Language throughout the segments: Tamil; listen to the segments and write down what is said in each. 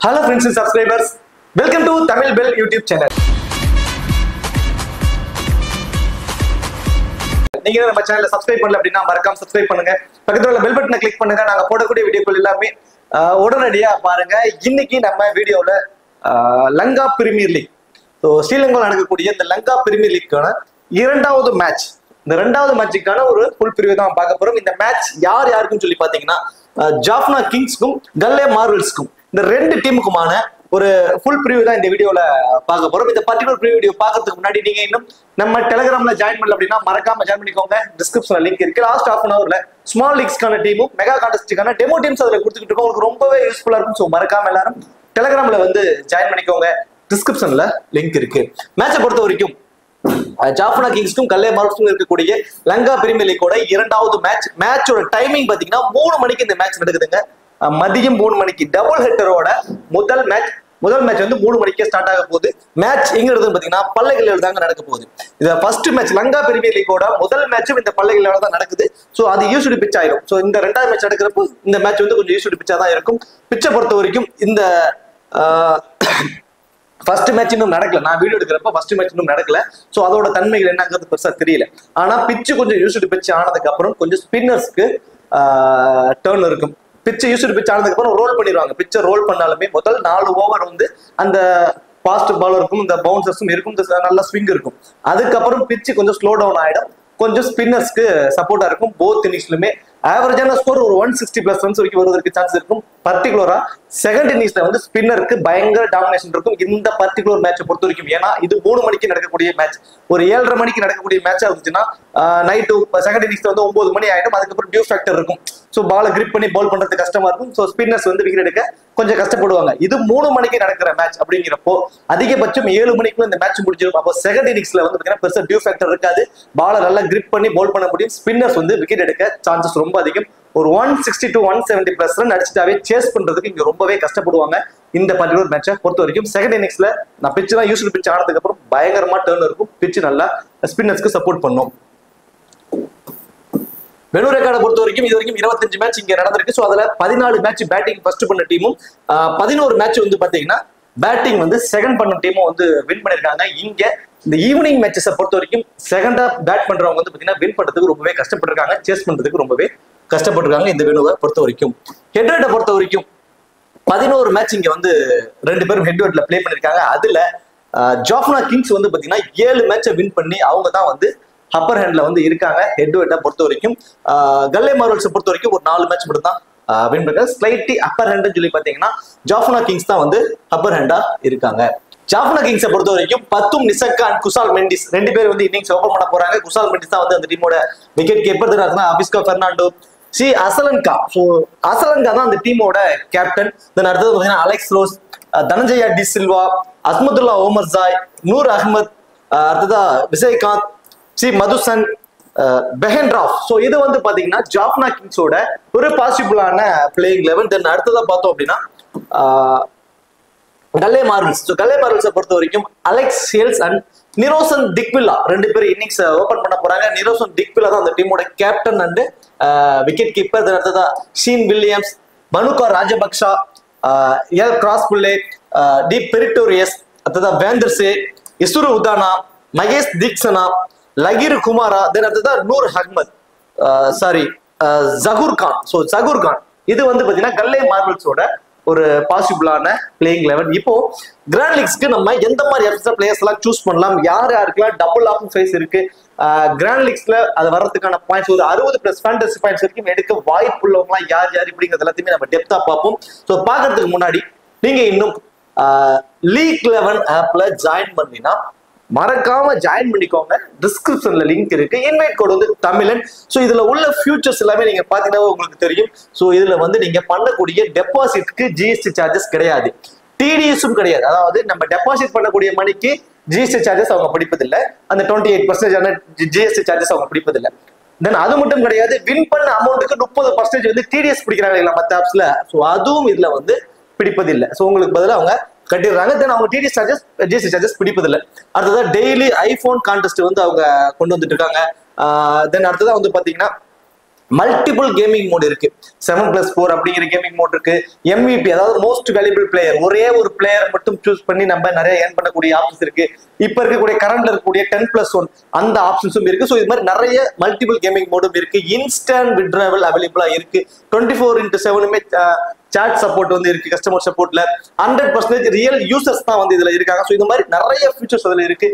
Hello friends and subscribers, welcome to Tamil Bell YouTube channel. நீங்க நம்ம சேனலை சப்ஸ்கிரைப் பண்ணல அப்படின்னா மறக்காம சப்ஸ்கிரைப் பண்ணுங்க. பக்கத்துல உள்ள பெல் பட்டனை கிளிக் பண்ணுங்க. நாங்க போடக்கூடிய வீடியோக்கள் எல்லாமே உடனடியா பாருங்க. இன்னைக்கு நம்ம வீடியோல லங்கா பிரீமியர் லீக், ஸ்ரீலங்காவில் நடக்கக்கூடிய இந்த லங்கா பிரீமியர் லீக்கான இரண்டாவது மேட்ச், இந்த இரண்டாவது மேட்சுக்கான ஒரு ஃபுல் பிரிவு தான் பார்க்க போறோம். இந்த மேட்ச் யார் யாருக்குன்னு சொல்லி பாத்தீங்கன்னா ஜாஃப்னா கிங்ஸ்க்கும் கல்லே மார்வல்ஸ்க்கும், இந்த ரெண்டு டீமுக்குமான ஒரு ஃபுல் பிரிவு தான் இந்த வீடியோல பார்க்க போறோம். இந்த பர்டிகுலர் பிரிவு வீடியோ பார்க்கறதுக்கு முன்னாடி நீங்க இன்னும் நம்ம டெலிகிராம்ல ஜாயின் பண்ணல அப்படின்னா மறக்காம ஜாயின் பண்ணிக்கோங்க. டிஸ்கிரிப்ஷன்ல லிங்க் இருக்கு. லாஸ்ட் ஹாஃப் அன் ஹவர்ல ஸ்மால் லீக்ஸ்க்கான டீமும் மெகா கான்டெஸ்டுக்கான டெமோ டீம்ஸ் அதுல கொடுத்துக்கிட்டு இருக்கோம். உங்களுக்கு ரொம்பவே யூஸ்ஃபுல்லா இருக்கும். ஸோ மறக்காம எல்லாரும் டெலிகிராம்ல வந்து ஜாயின் பண்ணிக்கோங்க. டிஸ்கிரிப்ஷன்ல லிங்க் இருக்கு. மேட்சை பொறுத்த வரைக்கும் ஜாஃப்னா கிங்ஸ்க்கும் கல்லே மார்வல்ஸ்க்கும் இருக்கக்கூடிய லங்கா பிரீமியர் லீக்கோட இரண்டாவது மேட்சோட டைமிங் பாத்தீங்கன்னா 3 மணிக்கு இந்த மேட்ச் நடக்குதுங்க. மதியம் 3 மணிக்கு டபுள் ஹெட்டரோட முதல் மேட்ச் வந்து 3 மணிக்கே ஸ்டார்ட் ஆக போகுது. மேட்ச் எங்க இருந்து பாத்தீங்கன்னா பல்லைகள் தாங்க நடக்க போகுது. இது ஃபர்ஸ்ட் மேட்ச், லங்கா பிரீமியர் லீக்கோட முதல் மேட்சும் இந்த பல்லைகளோட தான் நடக்குது. ஸோ அது யூஸ்டு பிச் ஆயிடும். ஸோ இந்த ரெண்டாவது மேட்ச் நடக்கிறப்போ இந்த மேட்ச் வந்து கொஞ்சம் யூஸ்டு பிச்சா தான் இருக்கும். பிச்சை பொறுத்த வரைக்கும் இந்த ஃபர்ஸ்ட் மேட்ச் இன்னும் நடக்கல. நான் வீடியோ எடுக்கிறப்ப ஃபர்ஸ்ட் மேட்ச் இன்னும் நடக்கல. ஸோ அதோட தன்மைகள் என்னங்கிறது பெருசா தெரியல. ஆனா பிச்சு கொஞ்சம் யூஸ்டு பிச் ஆனதுக்கு அப்புறம் கொஞ்சம் ஸ்பின்னர்ஸ்க்கு டர்ன் இருக்கும். பிச்சை யூஸ்டு பிச் ஆனதுக்கு அப்புறம் ரோல் பண்ணிடுவாங்க. பிச்சை ரோல் பண்ணாலுமே முதல் 4 ஓவர் வந்து அந்த ஃபாஸ்ட் பாலருக்கும் இந்த பவுன்சர்ஸும் இருக்கும், நல்ல ஸ்விங் இருக்கும். அதுக்கப்புறம் பிச்சு கொஞ்சம் ஸ்லோ டவுன் ஆயிடும். கொஞ்சம் ஸ்பின்னர்ஸ்க்கு சப்போர்ட்டா இருக்கும். போத் இன்னிங்ஸ்லுமே ஆவரேஜான ஸ்கோர் ஒரு 160+ ரன்ஸ் வரைக்கும் வருவதற்கு சான்ஸ் இருக்கும். பர்டிகுலரா செகண்ட் இன்னிங்ஸ்ல வந்து ஸ்பின்னருக்கு பயங்கர டாமினேஷன் இருக்கும் இந்த பர்டிகுலர் மேட்சை பொறுத்த வரைக்கும். ஏன்னா இது 3 மணிக்கு நடக்கக்கூடிய மேட்ச். ஒரு 7:30 மணிக்கு நடக்கக்கூடிய மேட்சா இருந்துச்சுன்னா நைட்டு செகண்ட் இன்னிங்ஸ்ல வந்து 9 மணி ஆயிடும். அதுக்கப்புறம் டியூ ஃபேக்டர் இருக்கும். ஸோ பாலை கிரிப் பண்ணி பவுல் பண்றது கஷ்டமா இருக்கும். ஸோ ஸ்பின்னர்ஸ் வந்து விக்கெட் எடுக்க கொஞ்சம் கஷ்டப்படுவாங்க. இது 3 மணிக்கு நடக்கிற மேட்ச் அப்படிங்கிறப்போ அதிகபட்சம் 7 மணிக்குள்ள இந்த மேட்ச் முடிஞ்சிடும். அப்போ செகண்ட் இன்னிங்ஸ்ல வந்து பாத்தீங்கன்னா பெருசா டியூ ஃபேக்டர் இருக்காது. பாலை நல்லா கிரிப் பண்ணி பவுல் பண்ண முடியும். ஸ்பின்னர்ஸ் வந்து விக்கெட் எடுக்க சான்சஸ் ரொம்ப அதிகம். ஒரு 160 to 170+ ரன் அடிச்சுட்டாவே சேஸ் பண்றதுக்கு இங்க ரொம்பவே கஷ்டப்படுவாங்க. இந்த பர்டிகுலர் மேட்சை பொறுத்த வரைக்கும் செகண்ட் இன்னிங்ஸ்ல நான் பிச்சு தான் யூஸ்டு பிச் ஆனதுக்கு அப்புறம் பயங்கரமா டர்ன் இருக்கும். பிச்சு நல்லா ஸ்பின்னர்ஸ்க்கு சப்போர்ட் பண்ணும். வெனு ரெக்கார்டை பொறுத்த வரைக்கும் இது வரைக்கும் 25 மேட்ச் இங்க நடந்திருக்கு. ஸோ அதுல 14 மேட்ச் பேட்டிங் ஃபர்ஸ்ட் பண்ண டீமும் 11 மேட்ச் வந்து பாத்தீங்கன்னா பேட்டிங் வந்து செகண்ட் பண்ண டீமும் வந்து வின் பண்ணிருக்காங்க. இங்க இந்த ஈவினிங் மேட்சஸை பொறுத்த வரைக்கும் செகண்டா பேட் பண்றவங்க வந்து பாத்தீங்கன்னா வின் பண்றதுக்கு ரொம்பவே கஷ்டப்பட்டிருக்காங்க. சேஸ் பண்றதுக்கு ரொம்பவே கஷ்டப்பட்டிருக்காங்க இந்த வெனுவை பொறுத்த வரைக்கும். ஹெட்வெட்டை பொறுத்த வரைக்கும் 11 மேட்ச் இங்க வந்து 2 பேரும் ஹெட்வெட்ல பிளே பண்ணிருக்காங்க. அதுல ஜாஃப்னா கிங்ஸ் வந்து பாத்தீங்கன்னா 7 மேட்சை வின் பண்ணி அவங்க தான் வந்து அப்பர் ஹேண்ட்ல வந்து இருக்காங்க. ஹெட்வெட்டை பொறுத்த வரைக்கும் கல்லே மார்வல்ஸை பொறுத்த வரைக்கும் ஒரு 4 மேட்ச் மட்டும் தான் வின் பண்ணிருக்காங்க. ஸ்லைட்லி அப்பர் ஹேண்ட் சொல்லி பாத்தீங்கன்னா ஜாஃப்னா கிங்ஸ் தான் வந்து அப்பர் ஹேண்டா இருக்காங்க. ஜாஃப்னா கிங்ஸை பொறுத்த வரைக்கும் பத்தும் நிசக்கா அண்ட் குசால் மெண்டிஸ் 2 பேர் வந்து இன்னிங்ஸ் ஓபன் பண்ண போறாங்க. குசால் மெண்டிஸ் தான் வந்து அந்த டீமோட wicket keeper. Avishka Fernando, Asalanka. So Asalanka தான் அந்த டீமோட கேப்டன். தென் அடுத்தது பார்த்தீங்கன்னா அலெக்ஸ் ரோஸ், தனஞ்சயா டி சில்வா, அஸ்மதுல்லா ஓமர்சாய், நூர் அஹ்மத், அடுத்ததா விஜயகாந்த், மதுசன், பெஹன்ராஃப். ஸோ இது வந்து பாத்தீங்கன்னா ஜாஃப்னா கிங்ஸோட ஒரு பாசிபிளான பிளேயிங் லெவல். தென் அடுத்ததா பார்த்தோம் அப்படின்னா கல்லே மார்வல்ஸ். ஸோ கல்லே மார்வல்ஸை பொறுத்த வரைக்கும் அலெக்ஸ் ஹேல்ஸ் அண்ட் நிரோசன் டிக்வில்லா 2 பேர் இன்னிங்ஸ் ஓபன் பண்ண போறாங்க. நிரோசன் டிக்வில்லா தான் அந்த டீமோட கேப்டன் அண்ட் விக்கெட் கீப்பர். அடுத்ததா ஷீன் வில்லியம்ஸ், மனுகா ராஜபக்ஷா, எல் கிராஸ் புல்லே, டி பெரிட்டோரியஸ், அடுத்ததா வேந்தர்சே, இசுரு உதானா, மகேஷ் தீக்ஷனா, லகீர் குமாரா, தென் அடுத்ததா நூர் அஹ்மத், ஜகூர் கான். ஸோ ஜகூர் கான் இது வந்து பாத்தீங்கன்னா கல்லே மார்வல்ஸோட ஒரு பாசிபிளான பிளேயிங் லெவல். இப்போ கிராண்ட் லீக்ஸ்க்கு நம்ம எந்த மாதிரி பிளேயர்ஸ் எல்லாம் சூஸ் பண்ணலாம், யாருக்கெல்லாம் டபுள் ஆப்ஷன் சைஸ் இருக்கு, கிராண்ட் லீக்ஸ்ல அது வர்றதுக்கான பாயிண்ட்ஸ் ஒரு 60+ ஃபேண்டசி பாயிண்ட்ஸ் வரைக்கும் எடுக்க வாய்ப்பு உள்ளவங்க யார் யார் இப்படிங்கிறது எல்லாத்தையுமே நம்ம டெப்தா பார்ப்போம். ஸோ பாக்குறதுக்கு முன்னாடி நீங்க இன்னும் லீக் 11 ஆப்ல ஜாயின் பண்ணினா மறக்காம ஜாயின் பண்ணிக்கோங்க. டிஸ்கிரிப்ஷன்ல லிங்க் இருக்கு. இன்வைட் கோட் வந்து தமிழன். ஸோ இதுல உள்ள ஃபியூச்சர்ஸ் எல்லாமே நீங்க பாத்தீங்கன்னா உங்களுக்கு தெரியும். ஸோ இதுல வந்து நீங்க பண்ணக்கூடிய டெபாசிட்க்கு ஜிஎஸ்டி சார்ஜஸ் கிடையாது, டிடிஎஸும் கிடையாது. அதாவது நம்ம டெபாசிட் பண்ணக்கூடிய மணிக்கு ஜிஎஸ்டி சார்ஜஸ் அவங்க பிடிப்பதில்லை. அந்த 28% ஜிஎஸ்டி சார்ஜஸ் அவங்க பிடிப்பதில்லை. தென் அது மட்டும் கிடையாது, வின் பண்ண அமௌண்ட்டுக்கு 30% வந்து டிடிஎஸ் பிடிக்கிறாங்க மற்ற ஆப்ஸ்ல. ஸோ அதுவும் இதுல வந்து பிடிப்பதில்லை. ஸோ உங்களுக்கு பதிலாக அவங்க கட்டிடுறாங்க. தென் அவங்க ஜிஎஸ்டி சார்ஜஸ் பிடிப்பதில்லை. அடுத்ததா டெய்லி ஐபோன் கான்டெஸ்ட் வந்து அவங்க கொண்டு வந்துட்டு இருக்காங்க. தென் அடுத்ததா வந்து பாத்தீங்கன்னா மல்டிபிள் கேமிங் மோட் இருக்கு. 7+4 அப்படிங்கிற கேமிங் மோட் இருக்கு. MVP அதாவது மோஸ்ட் வேல்யூபிள் பிளேயர், ஒரே ஒரு பிளேயர் மட்டும் சூஸ் பண்ணி நம்ம நிறைய ஏர்ன் பண்ணக்கூடிய ஆப்ஷன்ஸ் இருக்கு. இப்ப இருக்கக்கூடிய கரண்ட்ல இருக்கக்கூடிய 10+1 அந்த ஆப்ஷன்ஸும் இருக்கு. ஸோ இது மாதிரி நிறைய மல்டிபிள் கேமிங் மோடும் இருக்கு. இன்ஸ்டன்ட் வித்ட்ராவல் அவைலபிளா இருக்கு. 24x7 சாட் சப்போர்ட் வந்து இருக்கு. கஸ்டமர் சப்போர்ட்ல 100% ரியல் யூசர்ஸ் தான் வந்து இதுல இருக்காங்க. ஸோ இந்த மாதிரி நிறைய ஃபீச்சர்ஸ் அதுல இருக்கு.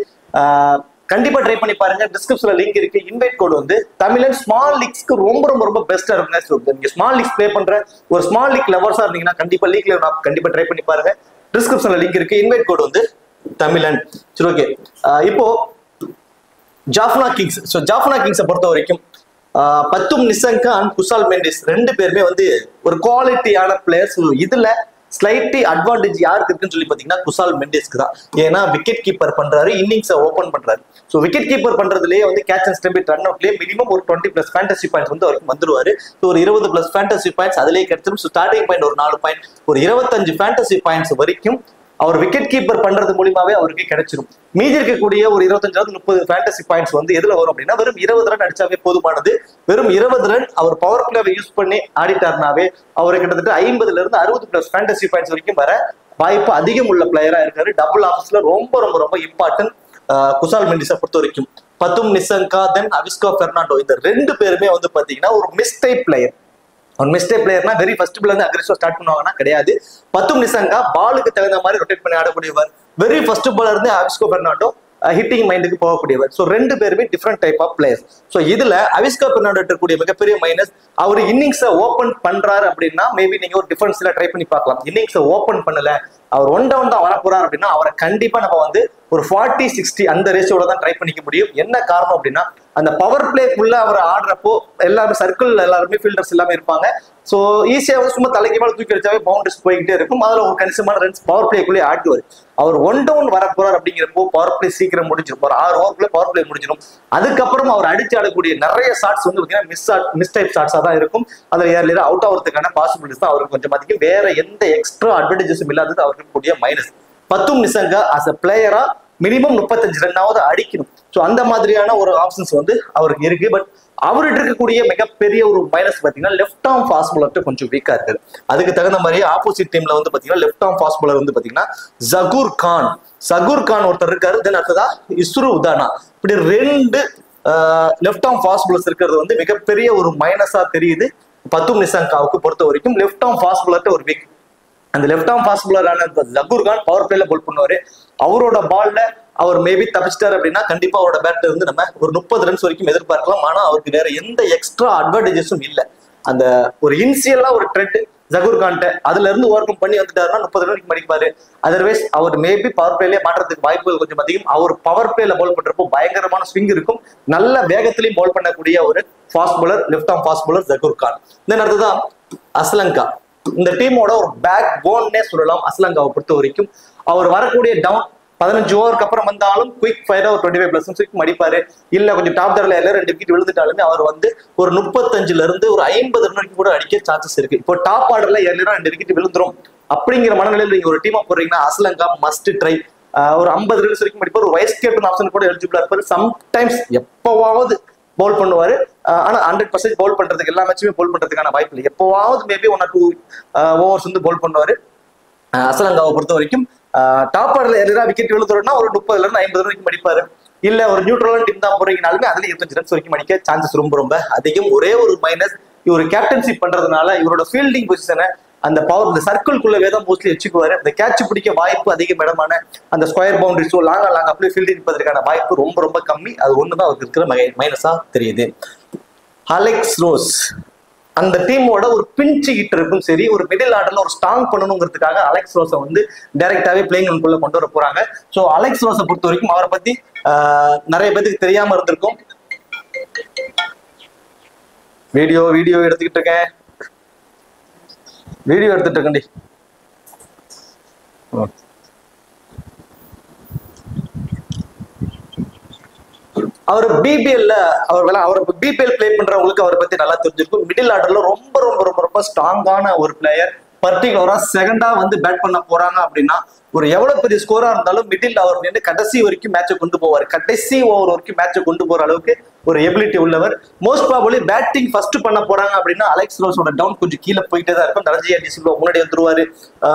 கண்டிப்பா ட்ரை பண்ணி பாருங்க. டிஸ்கிரிப்ஷன்ல லிங்க் இருக்கு. இன்வைட் கோட் வந்து தமிழன் ஸ்மால் லீக்ஸ்க்கு ரொம்ப ரொம்ப ரொம்ப பெஸ்டா இருக்கும். நீங்க ஸ்மால் லீக்ஸ் ப்ளே பண்ற ஒரு ஸ்மால் லீக் லவர்ஸா இருந்தீங்கன்னா கண்டிப்பா லீக் லெவல் ஆப் கண்டிப்பா ட்ரை பண்ணி பாருங்க. டிஸ்கிரிப்ஷன்ல லிங்க் இருக்கு. இன்வைட் கோட் வந்து தமிழன். சரி, ஓகே. இப்போ ஜாஃப்னா கிங்ஸ். ஸோ ஜாஃப்னா கிங்ஸை பொறுத்த வரைக்கும் பத்தும் நிசங்கா அண்ட் குசால் மெண்டிஸ் ரெண்டு பேருமே வந்து ஒரு குவாலிட்டியான பிளேயர்ஸ். இதுல ஸ்லைட்லி அட்வான்டேஜ் யாருக்கு இருக்குன்னு சொல்லி பாத்தீங்கன்னா குசால் மெண்டிஸ்க்கு தான். ஏன்னா விக்கெட் கீப்பர் பண்றாரு, இன்னிங்ஸை ஓபன் பண்றாரு. ஸோ விக்கெட் கீப்பர் பண்றதுலேயே வந்து கேட்ச் அண்ட் ஸ்டம்பிட் ரன் அவுட்லேயே மினிமம் ஒரு 20+ ஃபேண்டசி பாயிண்ட்ஸ் வந்து அவருக்கு வந்துருவாரு. ஸோ ஒரு 20+ ஃபேண்டசி பாயிண்ட்ஸ் அதுலேயே கிடைச்சிடும். ஸோ ஸ்டார்டிங் பாயிண்ட் ஒரு 4 பாயிண்ட், ஒரு 25 ஃபேண்டசி பாயிண்ட்ஸ் வரைக்கும் அவர் விக்கெட் கீப்பர் பண்றது மூலியமாவே அவருக்கு கிடைச்சிடும். மீதி இருக்கக்கூடிய ஒரு 25-30 ஃபேண்டசி பாயிண்ட்ஸ் வந்து எதுல வரும் அப்படின்னா வெறும் 20 ரன் அடிச்சாவே போதுமானது. வெறும் 20 ரன் அவர் பவர் பிளேவை யூஸ் பண்ணி ஆடிட்டார்னாவே அவர் கிட்டத்தட்ட 50 to 60+ ஃபேண்டசி பாயிண்ட்ஸ் வரைக்கும் வர வாய்ப்பு அதிகம் உள்ள பிளேயரா இருக்காரு. டபுள் ஆஃபீஸ்ல ரொம்ப ரொம்ப ரொம்ப இம்பார்ட்டன்ட் குசால் மெண்டிஸை பொறுத்த வரைக்கும். பத்தும் நிசங்கா தென் அவிஸ்கோ பெர்னாண்டோ இந்த ரெண்டு பேருமே வந்து பாத்தீங்கன்னா ஒரு மிஸ்டைப் பிளேயர். மிஸ்டேக் பிளேயர்னா வெரி ஃபர்ஸ்ட் பிளேயர் வந்து அக்ரெசிவா ஸ்டார்ட் பண்ணுவாங்கன்னா கிடையாது. பத்தும் நிசங்கா பாலுக்கு தகுந்த மாதிரி ரொட்டேட் பண்ணி ஆடக்கூடியவர். வெரி ஃபர்ஸ்ட் பாலர் இருந்து அவிஸ்கோ பெர்னாண்டோ ஹிட்டிங் மைண்டுக்கு போகக்கூடியவர். ஸோ ரெண்டு பேருமே different type of players. So இதுல அவிஸ்கோ பெர்னாண்டோ இருக்கக்கூடிய மிகப்பெரிய மைனஸ் அவர் இன்னிங்ஸை ஓபன் பண்றாரு அப்படின்னா மேபி நீங்க ஒரு டிஃபரன்ஸ்ல ட்ரை பண்ணி பார்க்கலாம். இன்னிங்ஸை ஓபன் பண்ணல, அவர் 1 down தான் வரப்போறாரு அப்படின்னா அவரை கண்டிப்பா நம்ம வந்து ஒரு 40-60 அந்த ரேஷியோட தான் ட்ரை பண்ணிக்க முடியும். என்ன காரணம் அப்படின்னா அந்த பவர் பிளேக்குள்ள அவர் ஆடுறப்போ எல்லாரும் சர்க்கிள் எல்லாருமே ஃபீல்டர்ஸ் எல்லாமே இருப்பாங்க. ஸோ ஈஸியா வந்து சும்மா தலைக்கு மேலே தூக்கி அடிச்சாவே பவுண்டரிஸ் போய்கிட்டே இருக்கும். அதுல ஒரு கணிசமான ரன்ஸ் பவர் பிளேக்குள்ளே ஆடுவார். அவர் 1 down வரப்போறார் அப்படிங்கிறப்போ பவர் பிளே சீக்கிரம் முடிஞ்சிடும். ஒரு 6 ஓவருக்குள்ள பவர் பிளே முடிஞ்சிடும். அதுக்கப்புறம் அவர் அடிச்சு ஆடக்கூடிய நிறைய ஷாட்ஸ் வந்து பாத்தீங்கன்னா மிஸ் டைப் ஷாட்ஸா தான் இருக்கும். அதுல ஏர்லியர் அவுட் ஆகிறதுக்கான பாசிபிலிட்டிஸ் தான் அவருக்கு கொஞ்சம் அதிகம். வேற எந்த எக்ஸ்ட்ரா அட்வான்டேஜஸும் இல்லாதது அவருக்கு கூடிய மைனஸ். பத்தும் நிசங்கா அஸ் அ பிளேயரா மினிமம் 35 ரன்னாவது அடிக்கணும். ஸோ அந்த மாதிரியான ஒரு ஆப்ஷன்ஸ் வந்து அவருக்கு இருக்கு. பட் அவர்கிட்ட இருக்கக்கூடிய மிகப்பெரிய ஒரு மைனஸ் பாத்தீங்கன்னா லெஃப்ட் ஆர்ம் ஃபாஸ்ட் பாலர் கொஞ்சம் வீக்கா இருக்காரு. அதுக்கு தகுந்த மாதிரி ஆப்போசிட் டீம்ல வந்து பாத்தீங்கன்னா லெஃப்ட் ஆர்ம் ஃபாஸ்ட் பாலர் வந்து பாத்தீங்கன்னா ஜகூர் கான் ஒருத்தர் இருக்காரு. தென் அடுத்ததா இஸ்ரு உதானா. இப்படி 2 லெஃப்ட் ஆர்ம் ஃபாஸ்ட் பாலர்ஸ் இருக்கிறது வந்து மிகப்பெரிய ஒரு மைனஸா தெரியுது. பத்தும் நிசங்காவுக்கு பொறுத்த வரைக்கும் லெஃப்ட் ஆர்ம் ஃபாஸ்ட் பாலர்ட்ட ஒரு வீக். அந்த லெஃப்ட் ஆர்ம் ஃபாஸ்ட் பாலரான ஜகூர் கான் பவர் பிளேல போல் பண்ணுவாரு. அவரோட பால்ல அவர் மேபி தப்பிச்சிட்டாரு அப்படின்னா கண்டிப்பா அவரோட பேட்ல இருந்து நம்ம ஒரு 30 ரன்ஸ் வரைக்கும் எதிர்பார்க்கலாம். ஆனா அவருக்கு வேற எந்த எக்ஸ்ட்ரா அட்வான்டேஜஸும் இல்லை. அந்த ஒரு இனிஷியலா ஒரு ட்ரெண்ட் ஜகூர் கான்ட்ட அதுல இருந்து ஓவர் கம் பண்ணி வந்துட்டாருன்னா 30 ரன் மடிப்பாரு. அதர்வைஸ் அவர் மேபி பவர் பிளேலே மாற்றத்துக்கு வாய்ப்புகள் கொஞ்சம் அதிகம். அவர் பவர் பிளேல பால் பண்றப்போ பயங்கரமான ஸ்விங் இருக்கும். நல்ல வேகத்திலையும் பால் பண்ணக்கூடிய ஒரு fast bowler left arm fast bowler Zahoor Khan. Then அடுத்ததான் அஸ்லங்கா. இந்த டீமோட ஒரு பேக் போன்னே சொல்லலாம் அஸ்லங்காவை பொறுத்த வரைக்கும். அவர் வரக்கூடிய டவுன் 15 ஓவருக்கு அப்புறம் வந்தாலும் குயிக் ஃபயரா ஒரு 25+ ரன்ஸ் அடிப்பாரு. இல்ல கொஞ்சம் டாப் தரல 2 விக்கெட் விழுந்துட்டாலுமே அவர் வந்து ஒரு 35 இருந்து ஒரு 50 ரன் வரைக்கும் கூட அடிக்க சான்சஸ் இருக்கு. இப்போ டாப் ஆர்டர்ல 2 விக்கெட் விழுந்துரும் அப்படிங்கிற மனநிலையில் நீங்க ஒரு டீமா போடுறீங்கன்னா அஸ்லங்கா மஸ்ட் ட்ரை. ஒரு 50 ரன்ஸ் வரைக்கும் அடிப்பார். ஒரு வைஸ் கேப்டன் ஆப்ஷன் கூட எலிஜிபிளா இருப்பாரு. சம்டைம்ஸ் எப்பவாவது பவுல் பண்ணுவாரு. ஆனா 100% பவுல் பண்றதுக்கு எல்லா மேட்சுமே பவுல் பண்றதுக்கான வாய்ப்பு இல்லை. எப்பவாவது மேபி 1 or 2 ஓவர்ஸ் வந்து பவுல் பண்ணுவாரு. அஸ்லங்காவை பொறுத்த வரைக்கும் டாப் ஆர்டர்ல எதிராக விக்கெட் விழுந்துறோம்னா ஒரு 30 இருந்து 50 வரைக்கும் அடிப்பாரு. இல்ல ஒரு நியூட்ரலான டீம் தான் போறீங்கனாலுமே அதுல 25 ரன்ஸ் வரைக்கும் அடிக்க சான்சஸ் ரொம்ப ரொம்ப அதிகம். ஒரே ஒரு மைனஸ் இவர் கேப்டன்ஷிப் பண்றதுனால இவரோட ஃபீல்டிங் பொசிஷனை அந்த பவர் இந்த சர்க்கிள்குள்ளவே தான் மோஸ்ட்லி வச்சுக்குவாரு. அந்த கேட்ச் பிடிக்க வாய்ப்பு அதிகம் இடமான அந்த ஸ்கொயர் பவுண்டரிஸோ லாங் அப்படியே ஃபீல்டிங் இருப்பதற்கான வாய்ப்பு ரொம்ப ரொம்ப கம்மி. அது ஒண்ணுதான் அவருக்கு இருக்கிற மைனஸா தெரியுது. அலெக்ஸ் ரோஸ் அந்த டீமோட ஒரு பிஞ்ச் ஹிட் இருக்கும். சரி, ஒரு மிடில் ஆர்டர்ல ஒரு ஸ்ட்ராங் பண்ணணுங்கிறதுக்காக அலெக்ஸ் ரோஸை வந்து டைரக்டாவே பிளேயிங் ரூம்குள்ள கொண்டு வர போறாங்க. ஸோ அலெக்ஸ் ரோஸை பொறுத்த வரைக்கும் அவரை பத்தி நிறைய பேருக்கு தெரியாம இருந்திருக்கும். வீடியோ எடுத்துக்கிட்டு இருக்கேன். அவர் பிபிஎல்ல அவர் பிபிஎல் பிளே பண்றவங்களுக்கு அவரை பத்தி நல்லா தெரிஞ்சிருக்கும். மிடில் ஆர்டர்ல ரொம்ப ரொம்ப ரொம்ப ரொம்ப ஸ்ட்ராங்கான ஒரு பிளேயர். பர்டிகுலரா செகண்டா வந்து பேட் பண்ண போறாங்க அப்படின்னா ஒரு எவ்வளவு பெரிய ஸ்கோரா இருந்தாலும் மிடில் அவர் வந்து கடைசி வரைக்கும் மேட்சை கொண்டு போவார். கடைசி ஓவர் வரைக்கும் மேட்சை கொண்டு போற அளவுக்கு ஒரு எபிலிட்டி உள்ளவர். மோஸ்ட் ப்ராபபிலி பேட்டிங் ஃபர்ஸ்ட் பண்ண போறாங்க அப்படின்னா அலெக்ஸ் ரோஸோட டவுன் கொஞ்சம் கீழே போயிட்டே தான் இருக்கும். தனஞ்சயா டி சில்வா முன்னாடி வந்துருவாரு,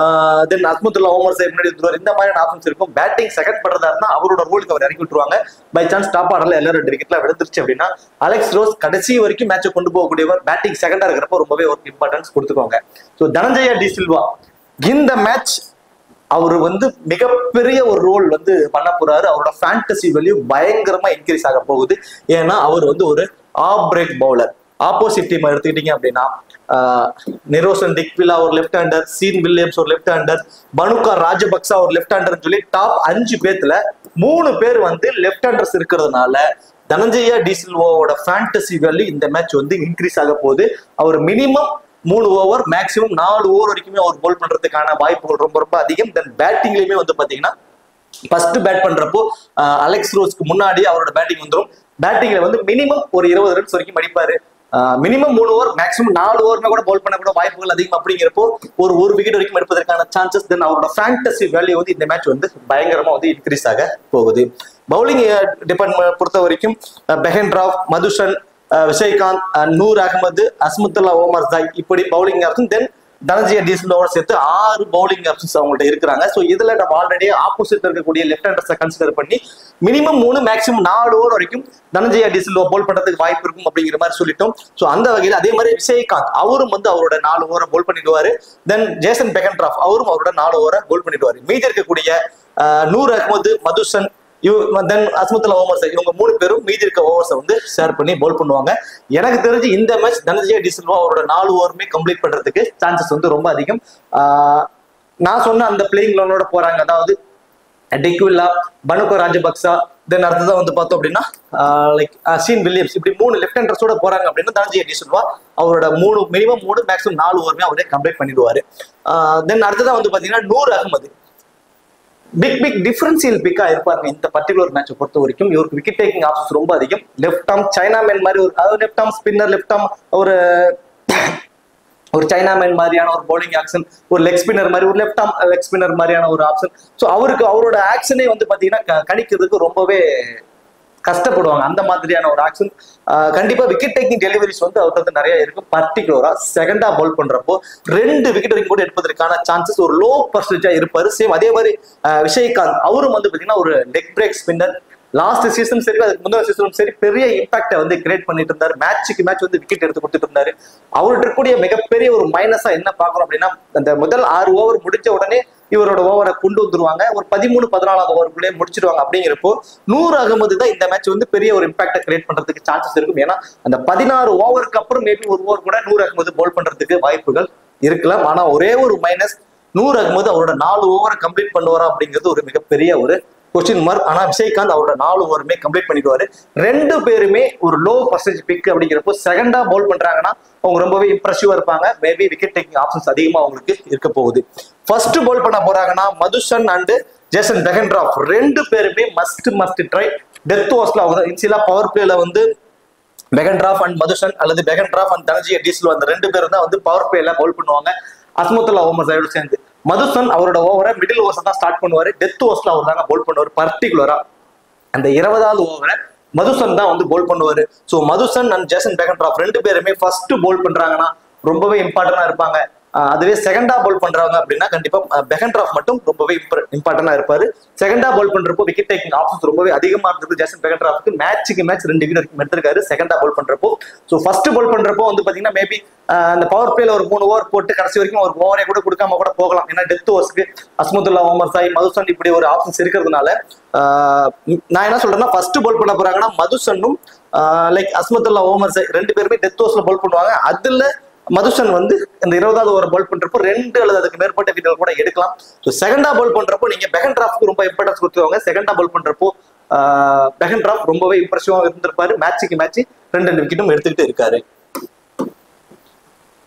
தென் அஸ்மத்துல்லா ஓமர் சாஹிப் முன்னாடி வந்துருவாரு. இந்த மாதிரியான ஆப்ஷன்ஸ் இருக்கும். பேட்டிங் செகண்ட் பண்றதா இருந்தா அவரோட ரோலுக்கு அவர் இறக்கி விட்டுருவாங்க. பை சான்ஸ் டாப் ஆர்டர்ல எல்லாரும் 2 விக்கெட்ல விழுந்துருச்சு அப்படின்னா அலெக்ஸ் ரோஸ் கடைசி வரைக்கும் மேட்சை கொண்டு போகக்கூடியவர். பேட்டிங் செகண்டா இருக்கிறப்ப ரொம்பவே ஒரு இம்பார்ட்டன்ஸ் கொடுத்துக்கோங்க. ஸோ தனஞ்சயா டி சில்வா இந்த மேட்ச் அவர் வந்து மிகப்பெரிய ஒரு ரோல் வந்து பண்ண போறாரு. அவரோட ஃபேண்டசி வேல்யூ பயங்கரமா இன்க்ரீஸ் ஆக போகுது. ஏன்னா அவர் வந்து ஒரு off break bowler. Opposite team எடுத்துக்கிட்டீங்க அப்படின்னா நிரோசன் டிக்விலா ஒரு லெஃப்ட் ஹேண்டர், சீன் வில்லியம்ஸ் ஒரு லெஃப்ட் ஹேண்டர், பனுகா ராஜபக்சா ஒரு லெஃப்ட் ஹேண்டர்னு சொல்லி டாப் 5 பேர்த்துல 3 பேர் வந்து லெஃப்ட் ஹேண்டர்ஸ் இருக்கிறதுனால தனஞ்சயா டி சில்வாவோட ஃபேண்டசி வேல்யூ இந்த மேட்ச் வந்து இன்க்ரீஸ் ஆக போகுது. அவர் மினிமம் 3 ஓவர் மேக்சிமம் 4 ஓவர் வரைக்குமே அவர் போல் பண்றதுக்கான வாய்ப்புகள் ரொம்ப ரொம்ப அதிகம். தென் பேட்டிங்லயுமே வந்து பாத்தீங்கன்னா ஃபர்ஸ்ட் பேட் பண்றப்போ அலெக்ஸ் ரோஸ்க்கு முன்னாடி அவரோட பேட்டிங் வந்துடும். பேட்டிங்ல வந்து மினிமம் ஒரு 20 ரன்ஸ் வரைக்கும் அடிப்பாரு. மினிமம் 3 ஓவர் மேக்ஸிமம் 4 ஓவர்னா கூட போல் பண்ண கூட வாய்ப்புகள் அதிகம். அப்படிங்கிறப்போ ஒரு விக்கெட் வரைக்கும் எடுப்பதற்கான சான்சஸ். தென் அவரோட ஃபேண்டசி வேல்யூ வந்து இந்த மேட்ச் வந்து பயங்கரமா வந்து இன்க்ரீஸ் ஆக போகுது. பவுலிங் டிபார்ட்மெண்ட் பொறுத்த வரைக்கும் பெஹன்ராவ், மதுஷன், விஜயகாந்த், நூர் அகமது, அஸ்மத்துல்லா ஓமர் சாஹிப் இப்படி பவுலிங் ஆப்ஷன். தென் தனஞ்சயா டி சில்வாவோட சேர்த்து 6 பவுலிங் ஆப்ஷன்ஸ் அவங்கள்ட்ட இருக்கிறாங்க. ஸோ இதுல நம்ம ஆல்ரெடி ஆப்போசிட் இருக்கக்கூடிய லெஃப்ட் ஹேண்டர்ஸை கன்சிடர் பண்ணி மினிமம் 3 மேக்ஸிமம் 4 ஓவர் வரைக்கும் தனஞ்சயா டி சில்வா போல் பண்றதுக்கு வாய்ப்பு இருக்கும் அப்படிங்கிற மாதிரி சொல்லிட்டோம். ஸோ அந்த வகையில் அதே மாதிரி விஜயகாந்த் அவரும் வந்து அவரோட 4 ஓவரை போல் பண்ணிடுவாரு. தென் ஜேசன் பெஹன்ராஃப் அவரும் அவரோட 4 ஓவரை போல் பண்ணிடுவாரு. மீதி இருக்கக்கூடிய நூர் அகமது, மதுசன், தென் அஸ்மத்துல்லா ஓமர் சாஹிப் இவங்க 3 பேரும் மீதி இருக்க ஓவர்ஸை வந்து ஷேர் பண்ணி போல் பண்ணுவாங்க. எனக்கு தெரிஞ்சு இந்த மேட்ச் தனஞ்சயா டி சில்வா அவரோட 4 ஓவருமே கம்ப்ளீட் பண்றதுக்கு சான்சஸ் வந்து ரொம்ப அதிகம். நான் சொன்ன அந்த பிளேயிங் லோனோட போறாங்க. அதாவது டிக்வில்லா, பனுகா ராஜபக்சா, தென் அடுத்ததான் வந்து பார்த்தோம் அப்படின்னா லைக் சீன் வில்லியம்ஸ் இப்படி 3 லெஃப்ட் ஹேண்டர்ஸோட போறாங்க அப்படின்னா தனஞ்சயா டி சில்வா அவரோட மினிமம் 3 மேக்ஸிமம் 4 ஓவருமே அவரே கம்ப்ளீட் பண்ணிடுவாரு. தென் அடுத்ததான் வந்து பாத்தீங்கன்னா நூர் அகமது பிக் டிஃபரன்சியல் பிக்கா இருப்பாருங்க இந்த பர்டிகுலர் மேட்சை பொறுத்த வரைக்கும். இவருக்கு விக்கெட் டேக்கிங் ஆப்ஷன்ஸ் ரொம்ப அதிகம். லெஃப்ட் ஆர்ம் சைனா மேன் மாதிரி அதாவது left arm spinner, left arm ஒரு சைனா மேன் மாதிரியான ஒரு பவுலிங் ஆக்ஷன், ஒரு லெக் ஸ்பின்னர் மாதிரி ஒரு லெஃப்ட் ஆர்ம் லெக் ஸ்பின்னர் மாதிரியான ஒரு ஆப்ஷன். ஸோ அவரோட ஆக்ஷனே வந்து பாத்தீங்கன்னா கணிக்கிறதுக்கு ரொம்பவே கஷ்டப்படுவாங்க. அந்த மாதிரியான ஒரு ஆக்ஷன். கண்டிப்பா விக்கெட் டேக்கிங் டெலிவரிஸ் வந்து அவருக்கு வந்து நிறைய இருக்கும். பர்டிகுலரா செகண்டா பவுல் பண்றப்போ 2 விக்கெட் வரைக்கும் கூட எடுப்பதற்கான சான்சஸ் ஒரு லோ பர்சன்டேஜா இருப்பாரு. சேம் அதே மாதிரி விஜயகாந்த் அவரும் வந்து பாத்தீங்கன்னா ஒரு leg break spinner. Last season சரி அதுக்கு முந்தைய சீசனும் சரி பெரிய இம்பாக்டை வந்து கிரியேட் பண்ணிட்டு இருந்தாரு. மேட்சுக்கு மேட்ச் வந்து விக்கெட் எடுத்து கொடுத்துட்டு இருந்தாரு. அவர்கிட்ட இருக்கக்கூடிய மிகப்பெரிய ஒரு மைனஸா என்ன பாக்குறோம் அப்படின்னா அந்த முதல் 6 ஓவர் முடிச்ச உடனே இவரோட ஓவரை கொண்டு வந்துருவாங்க. ஒரு 13-14 ஓவருக்குள்ளே முடிச்சிருவாங்க. அப்படிங்கிறப்போ நூர் அகமது தான் இந்த மேட்ச் வந்து பெரிய ஒரு இம்பாக்டை கிரியேட் பண்றதுக்கு சான்சஸ் இருக்கும். ஏன்னா அந்த 16 ஓவருக்கு அப்புறம் மேபி ஒரு ஓவர் கூட நூர் அகமது போல் பண்றதுக்கு வாய்ப்புகள் இருக்கலாம். ஆனா ஒரே ஒரு மைனஸ், நூர் அகமது அவரோட 4 ஓவரை கம்ப்ளீட் பண்ணுவாரா அப்படிங்கிறது ஒரு மிகப்பெரிய ஒரு கொஸ்டின் மார்க். ஆனா விஜயகாந்த் அவரோட 4 ஓவருமே கம்ப்ளீட் பண்ணிடுவாரு. 2 பேருமே ஒரு லோ பர்சன்டேஜ் பிக் அப்படிங்கிறப்போ செகண்டா பவுல் பண்றாங்கன்னா அவங்க ரொம்பவே இம்ப்ரெசிவா இருப்பாங்க. மேபி விக்கெட் டேக்கிங் ஆப்ஷன்ஸ் அதிகமா அவங்களுக்கு இருக்க போகுது. ஃபர்ஸ்ட் பவுல் பண்ண போறாங்கன்னா மதுசன் அண்ட் ஜேசன் பெஹன்ராஃப் 2 பேருமே மஸ்ட் ட்ரை. டெத் ஓவர்ஸ்ல அவங்க இன்சியலா பவர் பிளேல வந்து பெஹன்ராஃப் அண்ட் மதுசன் அல்லது பெஹன்ராஃப் அண்ட் தனஞ்சயா டி சில்வா அந்த 2 பேரும் தான் வந்து பவர் பிளேல பவுல் பண்ணுவாங்க. அஸ்மத்துல்லா ஓமர் சாஹிப் சேர்ந்து மதுசன் அவரோட ஓவரை மிடில் ஓவர்ஸ் தான் ஸ்டார்ட் பண்ணுவாரு. டெத் ஓவர்ஸ்ல அவர் தாங்க பவுல் பண்ணுவார். பர்டிகுலரா அந்த 20வது ஓவரை மதுசன் தான் வந்து பவுல் பண்ணுவாரு. ஸோ மதுசன் அண்ட் ஜேசன் பெஹன்ராஃப் 2 பேருமே ஃபர்ஸ்ட் பவுல் பண்றாங்கன்னா ரொம்பவே இம்பார்ட்டன்டா இருப்பாங்க. அதுவே செகண்டா பவுல் பண்றாங்க அப்படின்னா கண்டிப்பா பெஹன்ராஃப் மட்டும் ரொம்பவே இம்பார்ட்டன்டா இருப்பாரு. செகண்டா பவுல் பண்றப்போ விக்கெட் டேக்கிங் ஆப்ஷன்ஸ் ரொம்பவே அதிகமா இருந்தது ஜேசன் பெஹன்ராஃப்க்கு. மேட்சுக்கு மேட்ச் 2 விக்கெட் எடுத்திருக்காரு செகண்டா பவுல் பண்றப்போ. ஸோ ஃபர்ஸ்ட் பவுல் பண்றப்போ வந்து பாத்தீங்கன்னா மேபி அந்த பவர் பிளேல ஒரு 3 ஓவர் போட்டு கடைசி வரைக்கும் ஒரு ஓவரே கூட கொடுக்காம கூட போகலாம். ஏன்னா டெத் ஓவர்ஸ்க்கு அஸ்மத்துல்லா ஓமர் சாஹிப், மதுசன் இப்படி ஒரு ஆப்ஷன்ஸ் இருக்கிறதுனால நான் என்ன சொல்றேன்னா ஃபர்ஸ்ட் பவுல் பண்ண போறாங்கன்னா மதுசன்னும் லைக் அஸ்மத்துல்லா ஓமர் சாஹிப் 2 பேருமே டெத் ஓவர்ஸ்ல பவுல் பண்ணுவாங்க. அதுல மதுசன் வந்து இந்த 20வது ஓவர் பவுல் பண்றப்போ 2 அல்லது அதுக்கு மேற்பட்ட விக்கெட் கூட எடுக்கலாம். ஸோ செகண்டா பவுல் பண்றப்போ நீங்க பெஹன்ராஃப்க்கு ரொம்ப இம்பார்ட்டன்ஸ் கொடுத்துருவாங்க. செகண்டா பவுல் பண்றப்போ பெஹன்ராஃப் ரொம்பவே இம்ப்ரெசிவா இருந்திருப்பாரு. மேட்சுக்கு மேட்ச் 2 விக்கெட்டும் எடுத்துக்கிட்டு இருக்காரு.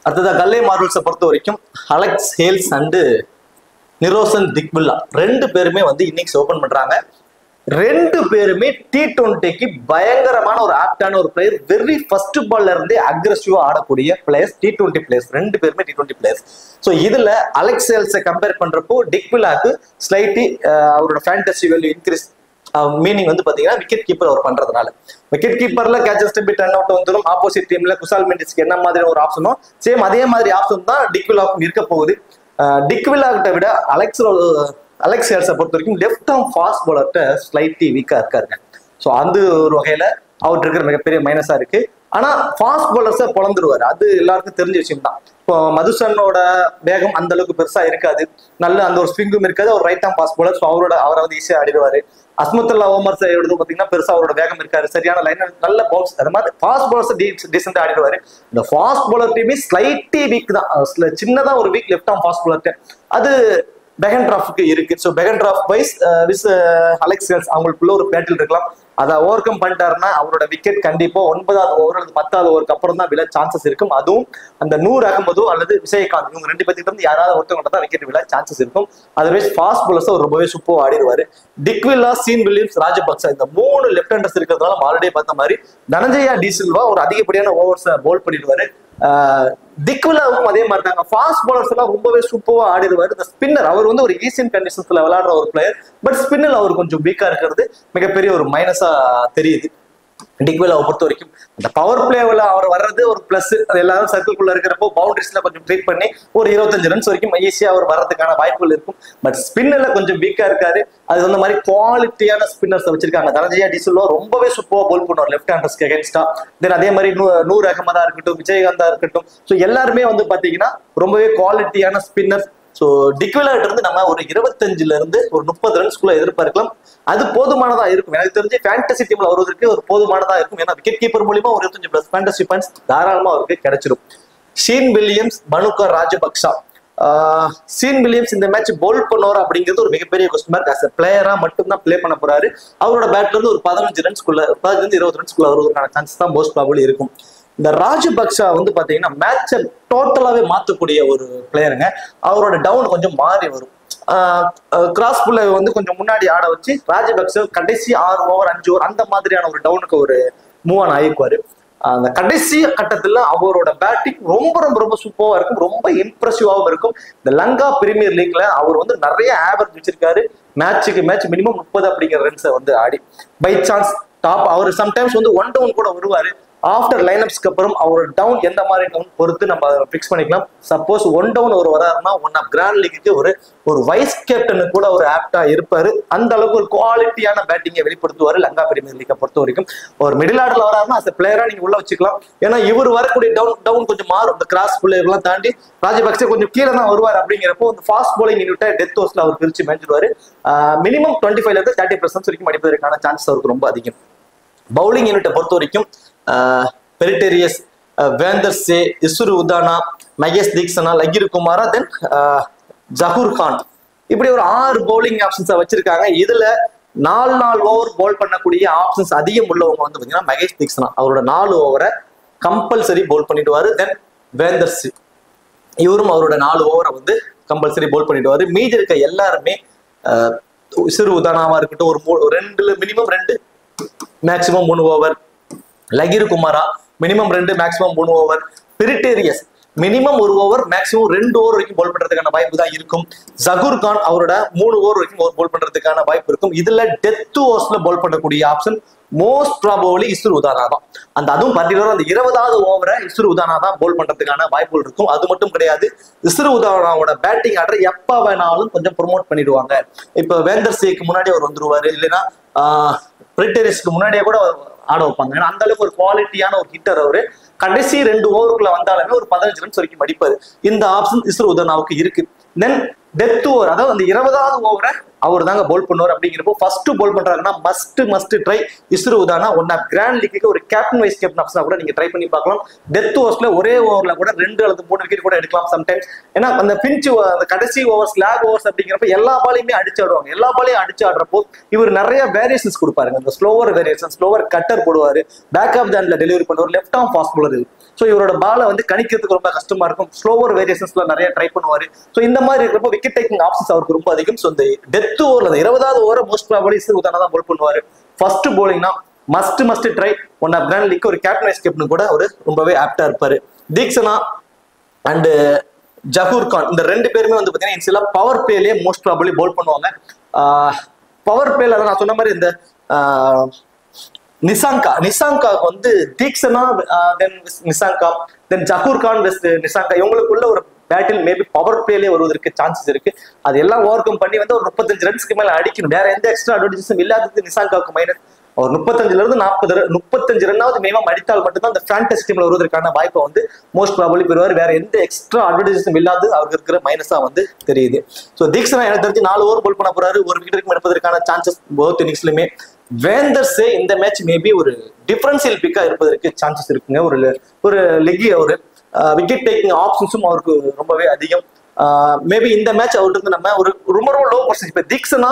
அடுத்ததா கல்லே மார்வல்ஸை பொறுத்த வரைக்கும் அலெக்ஸ் ஹேல்ஸ் அண்ட் நிரோசன் டிக்விலா 2 பேருமே வந்து இன்னிங்ஸ் ஓபன் பண்றாங்க. 2 பேருமே T20க்கு பயங்கரமான ஒரு ஆப்டான ஒரு பிளேயர். வெரி ஃபர்ஸ்ட் பால்ல இருந்தே அக்ரெசிவா ஆடக்கூடிய பிளேயர்ஸ், T20 பிளேயர்ஸ். 2 பேருமே T20 பிளேயர்ஸ். ஸோ இதுல அலெக்ஸ் ஹேல்ஸை கம்பேர் பண்றப்போ டிக்விலாக்கு ஸ்லைட்லி அவரோட ஃபேண்டசி வேல்யூ இன்க்ரீஸ் மீனிங் வந்து பாத்தீங்கன்னா விக்கெட் கீப்பர் அவர் பண்றதுனால. விக்கெட் கீப்பர்ல catches to be turn out வந்துடும். ஆப்போசிட் டீம்ல குசால் மெண்டிஸ்க்கு என்ன மாதிரி ஒரு ஆப்ஷனோ சேம் அதே மாதிரி ஆப்ஷன் தான் டிக்விலாக்கும் இருக்க போகுது. டிக்விலாகிட்ட விட அலெக்ஸ் ஹேல்ஸை பொறுத்த வரைக்கும் லெஃப்ட் ஆர்ம் ஃபாஸ்ட் பவுலர்கிட்ட ஸ்லைட்லி வீக்கா இருக்காருங்க. ஸோ அந்த ஒரு வகையில அவர்கிட்ட இருக்கிற மிகப்பெரிய மைனஸா இருக்கு. ஆனா ஃபாஸ்ட் பவுலர்ஸை பொழந்துருவாரு, அது எல்லாருக்கும் தெரிஞ்ச விஷயம் தான். இப்போ மதுசனோட வேகம் அந்த அளவுக்கு பெருசா இருக்காது, நல்ல அந்த ஒரு ஸ்விங்கும் இருக்காது. அவர் right arm fast bowler, so அவரை வந்து ஈஸியா ஆடிடுவாரு. அஸ்மத்துல்லா ஓமர்ஸ் எடுத்து பாத்தீங்கன்னா பெருசா அவரோட வேகம் இருக்காரு, சரியான லைன், நல்ல பவுல்ஸ், அது மாதிரி ஃபாஸ்ட் பவுலர்ஸ் டீசெண்டா ஆடிடுவாரு. இந்த ஃபாஸ்ட் பவுலர் டீமே ஸ்லைட்லி வீக் தான், சின்னதா ஒரு week left arm fast bowler அது பெகன்ட்ராஃப்க்கு இருக்கு. ஸோ பெகன்ட்ராஃப் வைஸ் விஸ் அலெக்ஸ் ஹேல்ஸ் அவங்களுக்குள்ள ஒரு பேட்டில் இருக்கலாம். அதை ஓவர் கம் பண்ணிட்டாருன்னா அவரோட விக்கெட் கண்டிப்பா 9வது ஓவர் அல்லது 10வது ஓவருக்கு அப்புறம் தான் விழ சான்சஸ் இருக்கும். அதுவும் அந்த நூர் அகமது அல்லது விஜயகாந்த் இவங்க 2 பேர்கிட்ட இருந்து யாராவது ஒருத்தவங்க தான் விக்கெட் விழ சான்சஸ் இருக்கும். அதர்வைஸ் ஃபாஸ்ட் பவுலர்ஸ் அவர் ரொம்பவே சூப்பர் ஆடிடுவாரு. டிக்விலா, சீன் வில்லியம்ஸ், ராஜபக்சா இந்த 3 லெஃப்ட் ஹேண்டர்ஸ் இருக்கிறதுனால ஆல்ரெடி பார்த்த மாதிரி தனஞ்சயா டி சில்வா ஒரு அதிகப்படியான ஓவர்ஸை போல் பண்ணிடுவாரு. டிக்விலாவும் அதே மாதிரி தாங்க, ஃபாஸ்ட் பவுலர்ஸ் எல்லாம் ரொம்பவே சூப்பரா ஆடிடுவாரு. இந்த ஸ்பின்னர் அவர் வந்து ஒரு ஈஸியன் கண்டிஷன்ஸ்ல விளையாடுற ஒரு பிளேயர், பட் ஸ்பின்னில் அவர் கொஞ்சம் வீக்கா இருக்கிறது மிகப்பெரிய ஒரு மைனஸா தெரியுது. டிக்விலாவை பொறுத்த வரைக்கும் அந்த பவர் பிளேவில் அவர் வர்றது ஒரு பிளஸ். அது எல்லாரும் சர்க்கிள்குள்ள இருக்கிறப்போ பவுண்டரிஸ்ல கொஞ்சம் ட்ரீட் பண்ணி ஒரு 25 ரன்ஸ் வரைக்கும் ஈஸியா அவர் வர்றதுக்கான வாய்ப்புகள் இருக்கும். பட் ஸ்பின்ல கொஞ்சம் வீக்கா இருக்காரு. அது வந்து மாதிரி குவாலிட்டியான ஸ்பின்னர்ஸ் வச்சிருக்காங்க. தனஞ்சயா டி சில்வா ரொம்பவே சூப்பரா போல் பண்ணுவார் லெஃப்ட் ஹேண்டர்ஸ்க்கு அகேன்ஸ்டா. தென் அதே மாதிரி நூர் அகமதா இருக்கட்டும், விஜயகாந்தா இருக்கட்டும், ஸோ எல்லாருமே வந்து பாத்தீங்கன்னா ரொம்பவே குவாலிட்டியான ஸ்பின்னர்ஸ். ஸோ டிக்விலாட் இருந்து நம்ம ஒரு 25ல இருந்து ஒரு 30 ரன்ஸ்குள்ள எதிர்பார்க்கலாம். அது போதுமானதா இருக்கும். எனக்கு தெரிஞ்சு ஃபேண்டசி டீம்ல வருவதற்கு ஒரு போதுமானதா இருக்கும். ஏன்னா விக்கெட் கீப்பர் மூலியமா ஒரு 25+ ஃபேண்டசி பாயிண்ட்ஸ் தாராளமா அவருக்கு கிடைச்சிடும். Sean Williams, Manuka Rajapaksa. Sean Williams இந்த மேட்ச் போல் பண்ணுவார் அப்படிங்கிறது ஒரு மிகப்பெரிய கொஸ்டின் மார்க். அஸ் பிளேயரா மட்டும் தான் பிளே பண்ண போறாரு. அவரோட பேட்ல இருந்து ஒரு 15 ரன்ஸ்குள்ள 15-20 ரன்ஸ்குள்ள வருவதற்கான சான்ஸ் தான் மோஸ்ட் ப்ராபபிலி இருக்கும். இந்த ராஜபக்சா வந்து பாத்தீங்கன்னா மேட்சை டோட்டலாவே மாத்தக்கூடிய ஒரு பிளேயருங்க. அவரோட டவுன் கொஞ்சம் மாறி வரும். கிராஸ் புல்ல வந்து கொஞ்சம் முன்னாடி ஆட வச்சு ராஜபக்ச கடைசி 6 ஓவர் 5 ஓவர் அந்த மாதிரியான ஒரு டவுனுக்கு ஒரு மூவ் ஆன் ஆயிக்குவாரு. அந்த கடைசி கட்டத்துல அவரோட பேட்டிங் ரொம்ப ரொம்ப ரொம்ப சூப்பரா இருக்கும், ரொம்ப இம்ப்ரெசிவாகவும் இருக்கும். இந்த லங்கா பிரீமியர் லீக்ல அவர் வந்து நிறைய ஆவரேஜ் வச்சிருக்காரு. மேட்சுக்கு மேட்ச் மினிமம் 30 அப்படிங்கிற ரன்ஸை வந்து ஆடி பை சான்ஸ் டாப். அவர் சம்டைம்ஸ் வந்து 1 டவுன் கூட வருவாரு. ஆஃப்டர் லைனப்ஸ்க்கு அப்புறம் அவரோட டவுன் எந்த மாதிரி டவுன் பொறுத்து நம்ம பிக்ஸ் பண்ணிக்கலாம். சப்போஸ் 1 டவுன் ஒரு வராருன்னா ஒன் ஆஃப் கிராண்ட் லீக்கு ஒரு வைஸ் கேப்டனு கூட ஒரு ஆப்டா இருப்பாரு. அந்த அளவுக்கு ஒரு குவாலிட்டியான பேட்டிங்கை வெளிப்படுத்துவாரு லங்கா பிரீமியர் லீக்கை பொறுத்த வரைக்கும். ஒரு மிடில் ஆர்டர்ல வராருன்னா அஸ் பிளேயரா நீங்க உள்ள வச்சுக்கலாம். ஏன்னா இவர் வரக்கூடிய டவுன் கொஞ்சம் மாறும். இந்த கிராஸ் பிளேயர்லாம் தாண்டி ராஜபக்சே கொஞ்சம் கீழே தான் வருவார். அப்படிங்கிறப்போ இந்த ஃபாஸ்ட் போலிங் யூனிட்டை டெத் ஓவர்ஸ்ல அவர் பிரிச்சு மேய்ச்சிடுவாரு. மினிமம் 25ல இருந்து 30% வரைக்கும் அடிப்பதற்கான சான்ஸ் அவருக்கு ரொம்ப அதிகம். பவுலிங் யூனிட்டை பொறுத்த வரைக்கும் பெரிட்டேரியஸ், வேந்தர் சே, இசுரு உதானா, மகேஷ் தீக்ஷனா, லகிர் குமாரா, தென் ஜஹூர் கான், இப்படி ஒரு 6 பவுலிங் ஆப்ஷன்ஸை வச்சிருக்காங்க. இதுல 4 ஓவர் போல் பண்ணக்கூடிய ஆப்ஷன்ஸ் அதிகம் உள்ளவங்க வந்து பாத்தீங்கன்னா மகேஷ் தீக்ஷனா அவரோட 4 ஓவரை கம்பல்சரி போல் பண்ணிடுவாரு. தென் வேந்தர் சி இவரும் அவரோட 4 ஓவரை வந்து கம்பல்சரி போல் பண்ணிடுவாரு. மீதி இருக்க எல்லாருமே இசுரு உதானாவா இருக்கட்டும் ஒரு 2 மினிமம் 2 மேக்சிமம் 3 ஓவர், லகிர் Kumara minimum 2 maximum 3 over, Pretorius minimum 1 over maximum 2 over வரைக்கும் போல் பண்றதுக்கான வாய்ப்பு தான் இருக்கும். ஜஹூர் கான் அவரோட 3 ஓவர் வரைக்கும் போல் பண்றதுக்கான வாய்ப்பு இருக்கும். இதுல டெத் ஓவர்ஸ்ல போல் பண்ணக்கூடிய ஆப்ஷன் மோஸ்ட் ப்ராபபிலி இஸ்ரு உதானா தான். அதுவும் பர்டிகுலரா அந்த 20வது ஓவரை இஸ்ரு உதானா தான் போல் பண்றதுக்கான வாய்ப்புகள் இருக்கும். அது மட்டும் கிடையாது, இஸ்ரு உதானாவோட பேட்டிங் ஆர்டர் எப்ப வேணாலும் கொஞ்சம் ப்ரொமோட் பண்ணிடுவாங்க. இப்ப வேந்தர் சேக்கு முன்னாடி அவர் வந்துருவாரு, இல்லைன்னா பெரிட்டேரியஸ்க்கு முன்னாடியே கூட ஆட வைப்பாங்க. ஏன்னா அந்த அளவுக்கு ஒரு குவாலிட்டியான ஒரு ஹிட்டர் அவரு. கடைசி 2 ஓவருக்குள்ள வந்தாலுமே ஒரு 15 ரன்ஸ் வரைக்கும் அடிப்பாரு. இந்த ஆப்ஷன் இஸ்ரு உதானாவுக்கு இருக்கு. தென் டெத் ஓவர், அதாவது அந்த 20வது ஓவரை அவர் தாங்க போல் பண்ணுவார். அப்படிங்கிறப்போ ஃபர்ஸ்ட் போல் பண்றாருன்னா must try Isuru Udana. One of grand லீக்கு ஒரு கேப்டன் வைஸ் கேப்டன் ஆப்ஷனா கூட நீங்க ட்ரை பண்ணி பார்க்கலாம். டெத் ஓவர்ஸ்ல ஒரே ஓவர்ல கூட 2 அல்லது 3 விக்கெட் கூட எடுக்கலாம் சம்டைம்ஸ். ஏன்னா அந்த பிஞ்ச் அந்த கடைசி ஓவர்ஸ் லேக் ஓவர்ஸ் அப்படிங்கிறப்ப எல்லா பாலையுமே அடிச்சு ஆடுவாங்க. எல்லா பாலையும் அடிச்சு ஆடுறப்போ இவர் நிறைய வேரியேஷன்ஸ் கொடுப்பாருங்க. அந்த ஸ்லோவர் வேரியேஷன், ஸ்லோவர் கட்டர் போடுவாரு, பேக் ஆஃப் ஹேண்ட்ல டெலிவரி பண்ணுவார், left arm fast bowler. So இவரோட பாலை வந்து கணிக்கிறதுக்கு ரொம்ப கஷ்டமா இருக்கும். ஸ்லோவர் வேரியேஷன்ஸ்ல நிறைய ட்ரை பண்ணுவாரு. ஸோ இந்த மாதிரி இருக்கிறப்போ விக்கெட் டேக்கிங் ஆப்ஷன்ஸ் அவருக்கு ரொம்ப அதிகம். ஸோ இந்த டெத் ஓவர்ல 20வது ஓவரை மோஸ்ட் ப்ராபபிலி இஸ்ரு உதானா தான் போல் பண்ணுவாரு. ஃபர்ஸ்ட் போலிங்னா must try one of grand league ஒரு கேப்டன் வைஸ் கேப்டன் கூட ஒரு ரொம்பவே ஆப்டா இருப்பாரு. தீக்ஷனா அண்ட் ஜஹூர் கான் இந்த 2 பேருமே வந்து பாத்தீங்கன்னா சில பவர் பிளேலயே மோஸ்ட் ப்ராபபிலி போல் பண்ணுவாங்க. பவர் பிளேல நான் சொன்ன மாதிரி இந்த நிசாங்கா வந்து தீக்ஷனா, தென் நிசாங்கா, தென் ஜகூர் கான் வெஸ்ட் நிசாங்கா, இவங்களுக்குள்ள ஒரு பேட்டில் மேபி பவர் பிளேலே வருவதற்கு சான்சஸ் இருக்கு. அது எல்லாம் ஓவர் கம் பண்ணி வந்து ஒரு 35 ரன்ஸ்க்கு மேல அடிக்கணும். வேற எந்த எக்ஸ்ட்ரா அட்வான்டேஜஸும் இல்லாதது நிசாங்காவுக்கு மைனஸ். ஒரு 35ல இருந்து 35 ரன்னாவது மினிமம் அடித்தால் மட்டும்தான் அந்த ஃபேண்டசி டீம்ல வருவதற்கான வாய்ப்பை வந்து மோஸ்ட் ப்ராபபிலி பெறுவார். வேற எந்த எக்ஸ்ட்ரா அட்வான்டேஜஸும் இல்லாது அவருக்கு இருக்கிற மைனஸா வந்து தெரியுது. ஸோ தீக்ஷனா எனக்கு தெரிஞ்சு 4 ஓவர் போல் பண்ண போறாரு. ஒரு விக்கெட்டுக்கு எடுப்பதற்கான சான்சஸ் போத் இன்னிங்ஸ்லுமே. வேந்தர்ஸே இந்த மேட்ச் மேபி ஒரு டிஃபரன்சியல் பிக்கா இருப்பதற்கு சான்சஸ் இருக்குங்க. ஒரு லெக்கி ஒரு விக்கெட் டேக்கிங் ஆப்ஷன்ஸும் அவருக்கு ரொம்பவே அதிகம். மேபி இந்த மேட்ச் அவர்கிட்ட இருந்து நம்ம ஒரு ரொம்ப லோ பர்சன்டேஜ். இப்போ தீக்ஷனா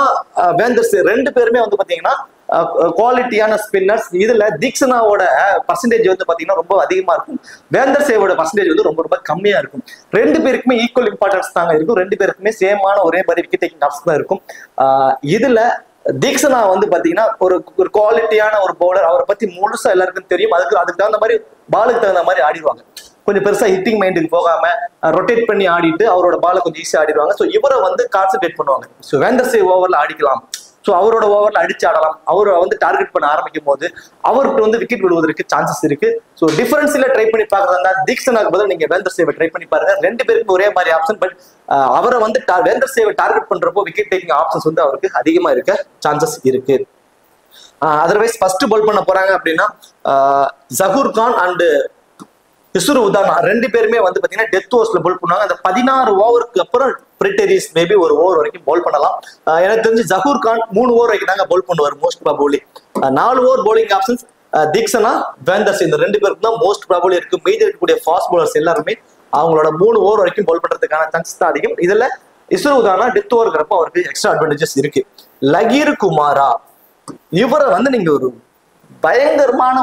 வேந்தர்ஸ் 2 பேருமே வந்து பாத்தீங்கன்னா குவாலிட்டியான ஸ்பின்னர்ஸ். இதுல தீக்ஷனாவோட பர்சன்டேஜ் வந்து பாத்தீங்கன்னா ரொம்ப அதிகமா இருக்கும். வேந்தர்ஸேவோட பர்சன்டேஜ் வந்து ரொம்ப கம்மியா இருக்கும். 2 பேருக்குமே ஈக்குவல் இம்பார்ட்டன்ஸ் தாங்க இருக்கும். 2 பேருக்குமே சேமான ஒரே மாதிரி விக்கெட் டேக்கிங் ஆப்ஷன் தான் இருக்கும். இதுல தீக்ஷனா வந்து பாத்தீங்கன்னா ஒரு குவாலிட்டியான ஒரு பவுலர். அவரை பத்தி முழுசா எல்லாருக்கும் தெரியும். அதுக்கு தகுந்த மாதிரி பாலுக்கு தகுந்த மாதிரி ஆடிடுவாங்க. கொஞ்சம் பெருசா ஹிட்டிங் மைண்டுக்கு போகாம ரொட்டேட் பண்ணி ஆடிட்டு அவரோட பாலை கொஞ்சம் ஈஸியா ஆடிடுவாங்க. ஸோ இவரை வந்து கான்சென்ட்ரேட் பண்ணுவாங்க. ஸோ வேந்தர்ஸே ஓவர்ல ஆடிக்கலாம், ஸோ அவரோட ஓவர்ல அடிச்சு ஆடலாம். அவரை வந்து டார்கெட் பண்ண ஆரம்பிக்கும் போது அவருக்கு வந்து விக்கெட் விடுவதற்கு சான்சஸ் இருக்கு. ஸோ டிஃபரன்ஸ்ல ட்ரை பண்ணி பாக்குறதா தீக்ஷனாக்கு பதில் நீங்க வேந்தர்ஸேவை ட்ரை பண்ணி பாருங்க. 2 பேருக்கும் ஒரே மாதிரி ஆப்ஷன். பட் அவரை வந்து வேந்தர்ஸேவை டார்கெட் பண்றப்போ விக்கெட் டேக்கிங் ஆப்ஷன்ஸ் வந்து அவருக்கு அதிகமா இருக்க சான்சஸ் இருக்கு. அதர்வைஸ் ஃபர்ஸ்ட் பால் பண்ண போறாங்க அப்படின்னா ஜகூர் கான் அண்ட் இசுரு உதானா 2 பேருமே வந்து பாத்தீங்கன்னா டெத் ஓவர்ஸ்ல பால் பண்ணுவாங்க. அந்த 16 ஓவருக்கு அப்புறம் பிரிட்டரிஸ் மேபி ஒரு ஓவர் வரைக்கும் பால் பண்ணலாம். எனக்கு தெரிஞ்சு ஜகூர் கான் 3 ஓவர் வரைக்கும் தாங்க பால் பண்ணுவார் most probably. 4 over bowling options Theekshana Vandersay இந்த 2 பேருக்கு தான் மோஸ்ட் ப்ராபபிலி இருக்கு. மீதி இருக்கக்கூடிய ஃபாஸ்ட் பவுலர்ஸ் எல்லாருமே அவங்களோட 3 ஓவர் வரைக்கும் பால் பண்றதுக்கான சான்சஸ் தான் அதிகம். இதுல இசுரு உதானா டெத் ஓவருக்கிறப்ப அவருக்கு எக்ஸ்ட்ரா அட்வான்டேஜஸ் இருக்கு. லகீர் குமாரா இவரை வந்து நீங்க ஒரு பயங்கரமான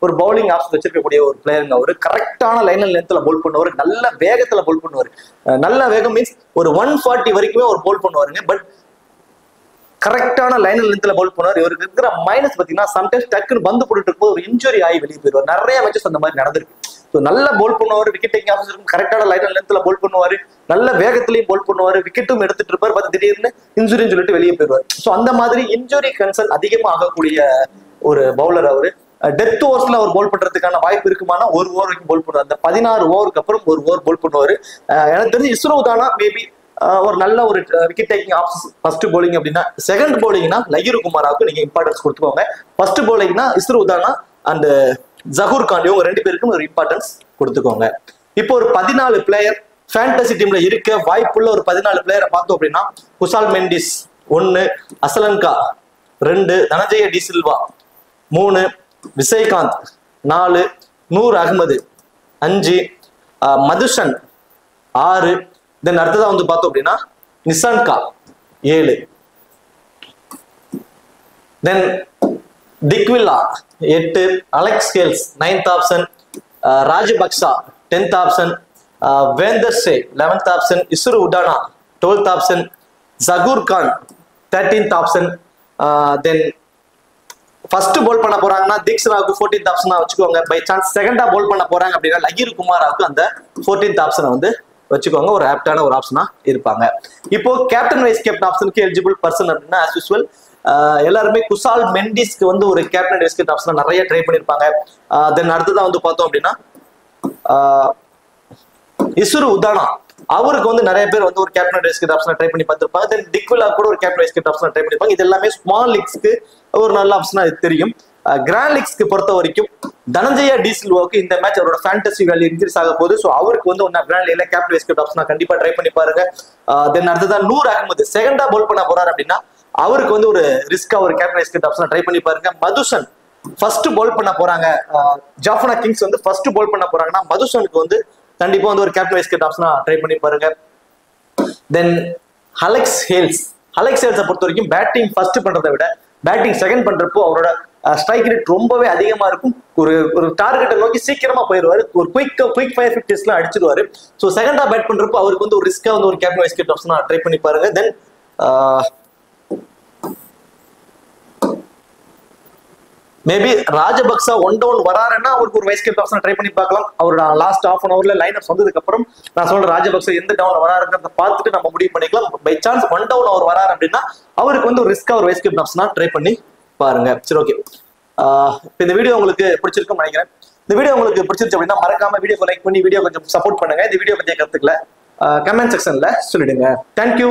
ஒரு பவுலிங் ஆப்ஷன் வச்சிருக்கக்கூடிய ஒரு பிளேயருங்க. அவரு கரெக்டான லைன் அண்ட் லென்த்ல போல் பண்ணுவாரு. நல்ல வேகத்துல போல் பண்ணுவாரு. நல்ல வேகம் மீன்ஸ் ஒரு 140 வரைக்குமே ஒரு போல் பண்ணுவாருங்க. பட் கரெக்டான லைன் அண்ட் லென்த்ல போல் பண்ணுவார். இவருக்கு இருக்கிற மைனஸ் பாத்தீங்கன்னா சம்டைம்ஸ் டக்குன்னு பந்து போட்டுட்டு இருக்கும்போது ஒரு இன்ஜுரி ஆகி வெளியே போயிடுவார். நிறைய மேட்சஸ் அந்த மாதிரி நடந்திருக்கு. ஸோ நல்ல போல் பண்ணுவார். விக்கெட் டேக்கிங் ஆப்ஷன் இருக்கும். கரெக்டான லைன் அண்ட் லென்த்ல போல் பண்ணுவாரு. நல்ல வேகத்திலையும் போல் பண்ணுவாரு. விக்கெட்டும் எடுத்துட்டு இருப்பார். பார்த்து திடீர்னு இன்ஜுரின்னு சொல்லிட்டு வெளியே போயிடுவார். ஸோ அந்த மாதிரி இன்ஜுரி கன்சர்ன் அதிகமாக ஆகக்கூடிய ஒரு பவுலர் அவரு. டெத் ஓவர்ஸ்ல அவர் போல் பண்றதுக்கான வாய்ப்பு இருக்குமானா 1 ஓவர் வரைக்கும் போல் பண்ணுவார். அந்த 16 ஓவருக்கு அப்புறம் 1 ஓவர் போல் பண்ணுவாரு. எனக்கு தெரிஞ்சு இஸ்ரோ தானா மேபி ஒரு நல்ல ஒரு wicket taking option first bowling அப்படின்னா. செகண்ட் பவுலிங்னா லகீர் குமாராவுக்கு நீங்க இம்பார்ட்டன்ஸ் கொடுத்துக்கோங்க. ஃபர்ஸ்ட் பவுலிங்னா இஸ்ரோ தானா அண்ட் ஜகூர் கான் இவங்க 2 பேருக்கும் ஒரு இம்பார்ட்டன்ஸ் கொடுத்துக்கோங்க. இப்போ ஒரு 14 பிளேயர் ஃபேண்டசி டீம்ல இருக்க வாய்ப்புள்ள ஒரு 14 பிளேயரை பார்த்தோம் அப்படின்னா குசால் மெண்டிஸ் 1, அசலன்கா 2, தனஞ்சய டி சில்வா 3, விஜயகாந்த் 4, நூர் அகமது 5, மதுஷன் 6, தென் அடுத்ததா வந்து பார்த்தோம் அப்படின்னா Nissanka 7, then Dickwella 8, Alex Hales 9th option, Rajapaksa 10th option, Vandersay 11th option, Isuru Udana 12th option, Zahoor Khan 13th option. Then first bowl பண்ண போறாங்கன்னா தீக்ஷனாவுக்கு 14th ஆப்ஷனா வச்சுக்கோங்க. பை சான்ஸ் செகண்டா போல் பண்ண போறாங்க அப்படின்னா லகீர் குமாராவுக்கு அந்த 14th ஆப்ஷனை வந்து வச்சுக்கோங்க. ஒரு ஆப்டான ஒரு ஆப்ஷனா இருப்பாங்க. இப்போ கேப்டன் வைஸ் கேப்டன் ஆப்ஷனுக்கு எலிஜிபிள் பர்சன் அப்படின்னா ஆஸ் யூஸ்வல் எல்லாருமே குசால் மெண்டிஸ்க்கு வந்து ஒரு கேப்டன் வைஸ் கேப்டன் ஆப்ஷனா நிறைய ட்ரை பண்ணிருப்பாங்க. தென் அடுத்ததான் வந்து பார்த்தோம் அப்படின்னா இசுரு உதானா அவருக்கு வந்து நிறைய பேர் வந்து ஒரு கேப்டன் வைஸ் கேப்டன் ஆப்ஷனா ட்ரை பண்ணி பார்த்திருப்பாங்க. தென் டிக்வில்லா கூட ஒரு கேப்டன் வைஸ் கேப்டன் ஆப்ஷனா ட்ரை பண்ணிருப்பாங்க. இது எல்லாமே ஸ்மால் லீக்ஸ்க்கு ஒரு நல்ல ஆப்ஷனா தெரியும். கிராண்ட் லீக்ஸ்க்கு பொறுத்த வரைக்கும் தனஞ்சயா டி சில்வாவுக்கு இந்த மேட்ச் அவரோட ஃபேண்டசி வேல்யூ இன்க்ரீஸ் ஆக போகுது. ஸோ அவருக்கு வந்து ஒன்னா கிராண்ட் லீக்ல கேப்டன் வைஸ் கேப்டன் ஆப்ஷனா கண்டிப்பா ட்ரை பண்ணி பாருங்க. தென் அடுத்ததான் நூர் அகமது செகண்டா போல் பண்ண போறாரு அப்படின்னா அவருக்கு வந்து ஒரு ரிஸ்கா ஒரு கேப்டன் வைஸ் கேப்டன் ஆப்ஷனா ட்ரை பண்ணி பாருங்க. மதுஷன் ஃபர்ஸ்ட் போல் பண்ண போறாங்க. ஜாஃப்னா கிங்ஸ் வந்து ஃபர்ஸ்ட் போல் பண்ண போறாங்கன்னா மதுஷனுக்கு வந்து கண்டிப்பா வந்து ஒரு கேப்டன் வைஸ் கேப்டன் ஆப்ஷனா ட்ரை பண்ணி பாருங்க. தென் அலெக்ஸ் ஹேல்ஸை பொறுத்த வரைக்கும் பேட்டிங் ஃபர்ஸ்ட் பண்றதை விட பேட்டிங் செகண்ட் பண்றப்போ அவரோட ஸ்ட்ரைக் ரேட் ரொம்பவே அதிகமா இருக்கும். ஒரு டார்கெட்டை நோக்கி சீக்கிரமா போயிடுவாரு. ஒரு குயிக் ஃபயர் 50s எல்லாம் அடிச்சிருவாரு. ஸோ செகண்டா பேட் பண்றப்போ அவருக்கு வந்து ஒரு ரிஸ்கா வந்து ஒரு கேப்டன் வைஸ் கேப்டன் ஆப்ஷனா ட்ரை பண்ணி பாருங்க. Then maybe Rajapaksa one down வராருன்னா அவருக்கு ஒரு வைஸ் கேப்டன் ஆப்ஷன் ட்ரை பண்ணி பார்க்கலாம். அவரோட லாஸ்ட் ஹாஃப் அன் அவர்ல லைன் அப் வந்ததுக்கு அப்புறம் நான் சொல்றேன் ராஜபக்சா எந்த டவுன்ல வராருன்றத பார்த்துட்டு நம்ம முடிவு பண்ணிக்கலாம். பை சான்ஸ் ஒன் டவுன் அவர் வராரு அப்படின்னா அவருக்கு வந்து ஒரு ரிஸ்கா ஒரு வைஸ் கேப்டன் ஆப்ஷனா ட்ரை பண்ணி பாருங்க. சரி, ஓகே. இந்த வீடியோ உங்களுக்கு பிடிச்சிருக்கும்னு நினைக்கிறேன். இந்த வீடியோ உங்களுக்கு பிடிச்சிருச்சு அப்படின்னா மறக்காம வீடியோ லைக் பண்ணி வீடியோ கொஞ்சம் சப்போர்ட் பண்ணுங்க. இந்த வீடியோ பத்திய கருத்துக்களை கமெண்ட் செக்ஷன்ல சொல்லிடுங்க. தேங்க்யூ.